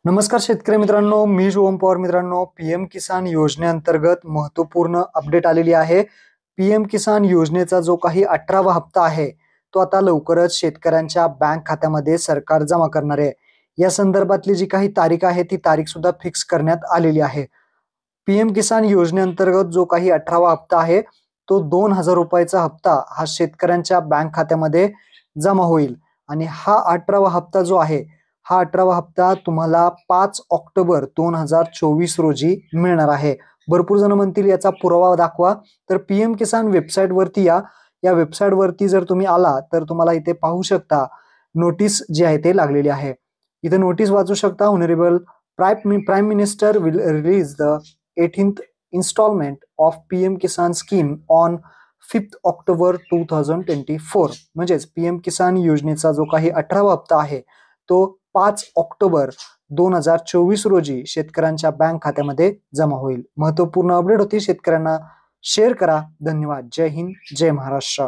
नमस्कार शेतकरी मित्रांनो, मी शुभम पवार. मित्रांनो, पीएम किसान योजनेअंतर्गत महत्त्वपूर्ण अपडेट आलेली आहे. पीएम किसान योजनेचा जो काही 18वा हप्ता आहे तो आता लवकरच शेतकऱ्यांच्या बँक खात्यामध्ये सरकार जमा करणार आहे. या संदर्भातली जी काही तारीख आहे ती तारीख सुद्धा फिक्स करण्यात आलेली आहे. पीएम किसान योजनेअंतर्गत जो काही 18वा हप्ता आहे तो 2,000 रुपयाचा हप्ता हा शेतकऱ्यांच्या बँक खात्यामध्ये जमा होईल. आणि हा 18वा हप्ता जो आहे हा 18वा हप्ता तुम्हाला 5 ऑक्टोबर 2024 रोजी मिळणार आहे. भरपूर जण म्हणतील याचा पुरावा दाखवा, तर पीएम किसान वेबसाईटवरती या. या वेबसाईटवरती जर तुम्ही आला तर तुम्हाला इथे पाहू शकता नोटीस जी आहे ते लागलेली आहे. इथे नोटीस वाचू शकता. Honourable prime minister will release the 18th installment of PM Kisan scheme on 5 October 2024. म्हणजेच पीएम किसान योजनेचा जो काही 18वा हप्ता आहे तो 5 ऑक्टोबर 2024 रोजी शेतकऱ्यांच्या बँक खात्यामध्ये जमा होईल. महत्त्वपूर्ण अपडेट होती. शेतकऱ्यांना शेअर करा. धन्यवाद. जय हिंद, जय महाराष्ट्र.